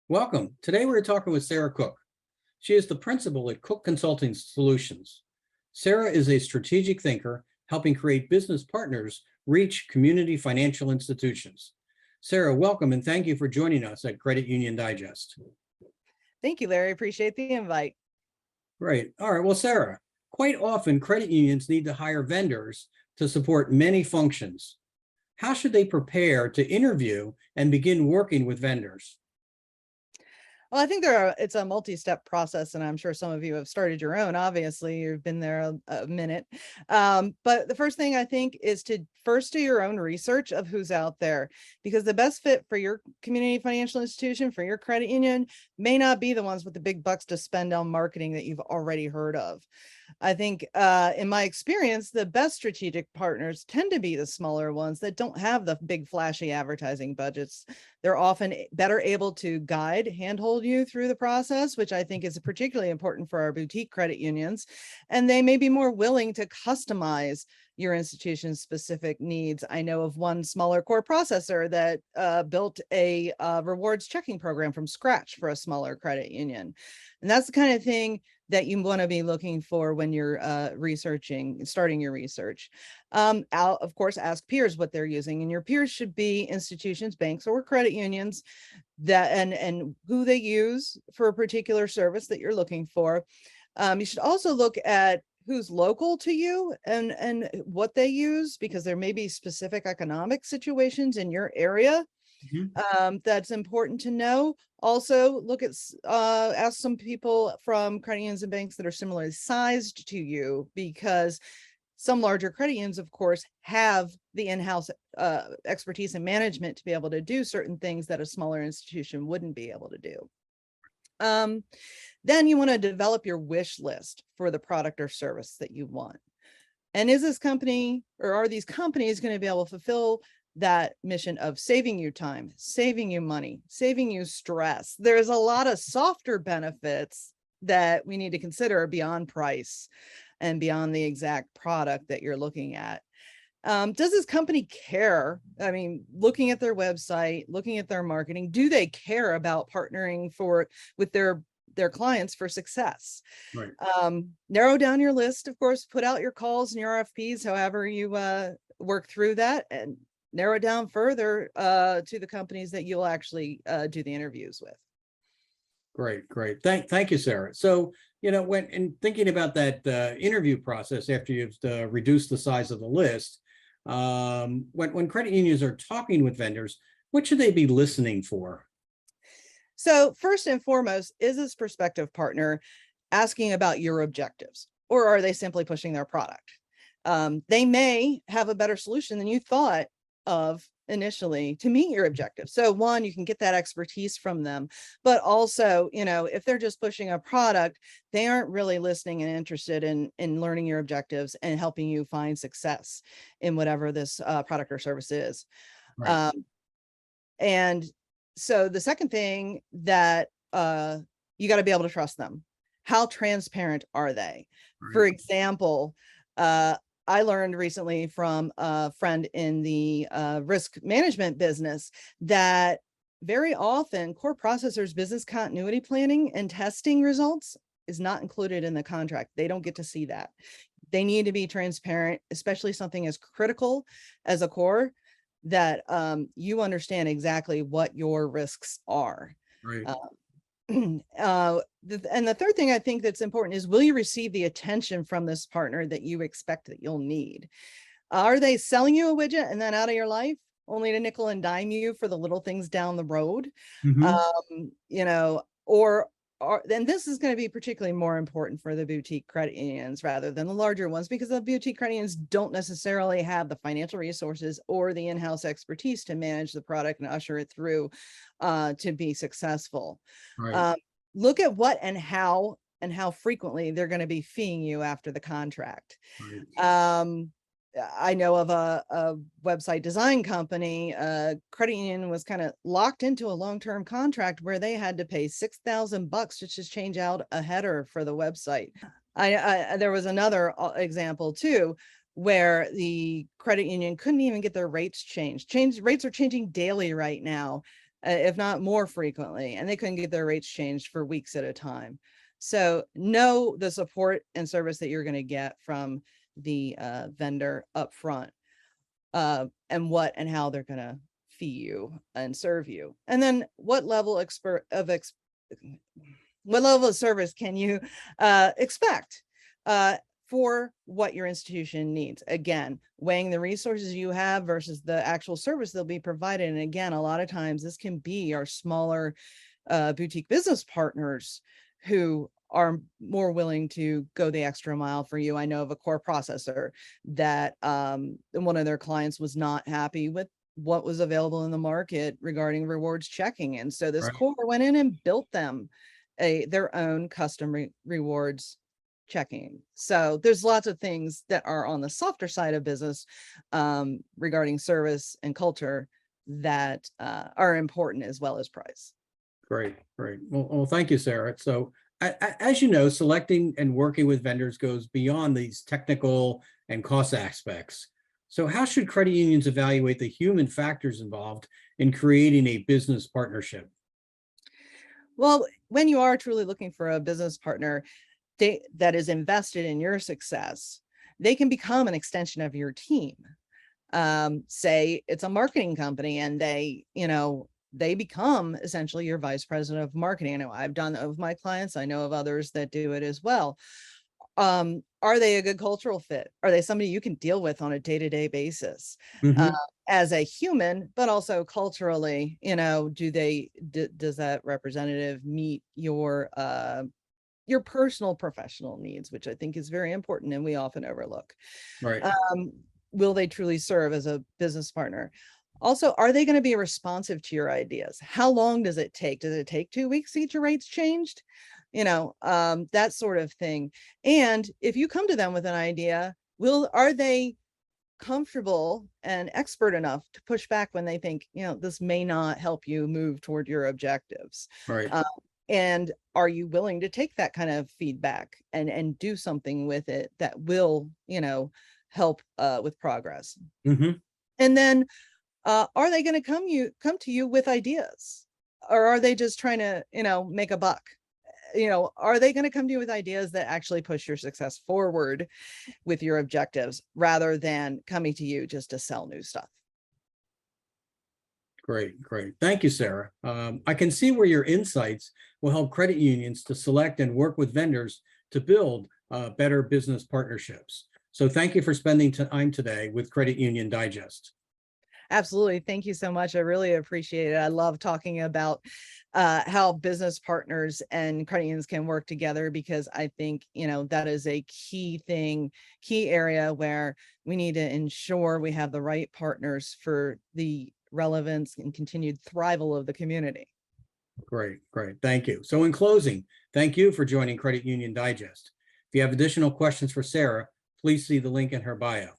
Welcome. Today we're talking with Sarah Cooke. She is the principal at Cooke Consulting Solutions. Sarah is a strategic thinker helping create business partners reach community financial institutions. Sarah, welcome and thank you for joining us at Credit Union Digest. Thank you, Larry. Appreciate the invite. Great. All right. Well, Sarah, quite often credit unions need to hire vendors to support many functions. How should they prepare to interview and begin working with vendors? Well, I think it's a multi-step process, and I'm sure some of you have started your own. Obviously, you've been there a minute. But the first thing I think is to first do your own research of who's out there, because the best fit for your community financial institution, for your credit union, may not be the ones with the big bucks to spend on marketing that you've already heard of. I think in my experience, the best strategic partners tend to be the smaller ones that don't have the big flashy advertising budgets. They're often better able to guide, handhold you through the process, which I think is particularly important for our boutique credit unions. And they may be more willing to customize your institution's specific needs. I know of one smaller core processor that built a rewards checking program from scratch for a smaller credit union. And that's the kind of thing that you want to be looking for when you're starting your research. Of course, ask peers what they're using, and your peers should be institutions, banks, or credit unions that and who they use for a particular service that you're looking for. You should also look at who's local to you and what they use, because there may be specific economic situations in your area that's important to know. Also, look at ask some people from credit unions and banks that are similarly sized to you, because some larger credit unions, of course, have the in-house expertise and management to be able to do certain things that a smaller institution wouldn't be able to do. Then you want to develop your wish list for the product or service that you want. And is this company, or are these companies, going to be able to fulfill that mission of saving you time, saving you money, saving you stress? There's a lot of softer benefits that we need to consider beyond price and beyond the exact product that you're looking at. Does this company care? I mean, looking at their website, looking at their marketing, do they care about partnering with their clients for success? Right. Narrow down your list, of course, put out your calls and your RFPs, however you work through that, and narrow it down further to the companies that you'll actually do the interviews with. Great. Thank you, Sarah. So, when in thinking about that interview process after you've reduced the size of the list, when credit unions are talking with vendors, what should they be listening for? So first and foremost, is this prospective partner asking about your objectives, or are they simply pushing their product? They may have a better solution than you thought of initially to meet your objectives. So one, you can get that expertise from them, but also, if they're just pushing a product, they aren't really listening and interested in learning your objectives and helping you find success in whatever this product or service is. Right. And so the second thing that you got to be able to trust them. How transparent are they? Right. For example, I learned recently from a friend in the risk management business that very often core processors' business continuity planning and testing results is not included in the contract. They don't get to see that. They need to be transparent, especially something as critical as a core, that you understand exactly what your risks are. Right. And the third thing I think that's important is, will you receive the attention from this partner that you expect that you'll need? Are they selling you a widget and then out of your life, only to nickel and dime you for the little things down the road? Then this is going to be particularly more important for the boutique credit unions rather than the larger ones, because the boutique credit unions don't necessarily have the financial resources or the in-house expertise to manage the product and usher it through to be successul. Right. Look at what and how frequently they're going to be feeing you after the contract. Right. I know of a website design company, credit union was kind of locked into a long-term contract where they had to pay $6,000 to just change out a header for the website. There was another example too, where the credit union couldn't even get their rates changed. Rates are changing daily right now. if not more frequently, and they couldn't get their rates changed for weeks at a time. So know the support and service that you're going to get from the vendor up front, and what and how they're going to fee you and serve you. And then what level of service can you expect for what your institution needs? Again, weighing the resources you have versus the actual service they'll be provided. And again, a lot of times this can be our smaller boutique business partners who are more willing to go the extra mile for you. I know of a core processor that one of their clients was not happy with what was available in the market regarding rewards checking. And so this core went in and built them their own custom rewards checking. So there's lots of things that are on the softer side of business regarding service and culture that are important, as well as price. Great. Well, thank you, Sarah. So as you know, selecting and working with vendors goes beyond these technical and cost aspects. So how should credit unions evaluate the human factors involved in creating a business partnership? Well, when you are truly looking for a business partner that is invested in your success, they can become an extension of your team. Say it's a marketing company and they become essentially your vice president of marketing. I know I've done that with my clients. I know of others that do it as well. Are they a good cultural fit? Are they somebody you can deal with on a day-to-day basis as a human, but also culturally? Does that representative meet your personal professional needs, which I think is very important and we often overlook. Right. Will they truly serve as a business partner? Also, are they going to be responsive to your ideas? How long does it take? Does it take 2 weeks to get your rates changed? That sort of thing. And if you come to them with an idea, are they comfortable and expert enough to push back when they think, this may not help you move toward your objectives? Right. And are you willing to take that kind of feedback and do something with it that will, help with progress? And then are they going to come to you with ideas, or are they just trying to, make a buck? Are they going to come to you with ideas that actually push your success forward with your objectives, rather than coming to you just to sell new stuff? Great. Thank you, Sarah. I can see where your insights will help credit unions to select and work with vendors to build better business partnerships. So thank you for spending time today with Credit Union Digest. Absolutely. Thank you so much. I really appreciate it. I love talking about how business partners and credit unions can work together, because I think, that is a key area where we need to ensure we have the right partners for the relevance and continued thrival of the community. Great. Thank you. So in closing, thank you for joining Credit Union Digest. If you have additional questions for Sarah, please see the link in her bio.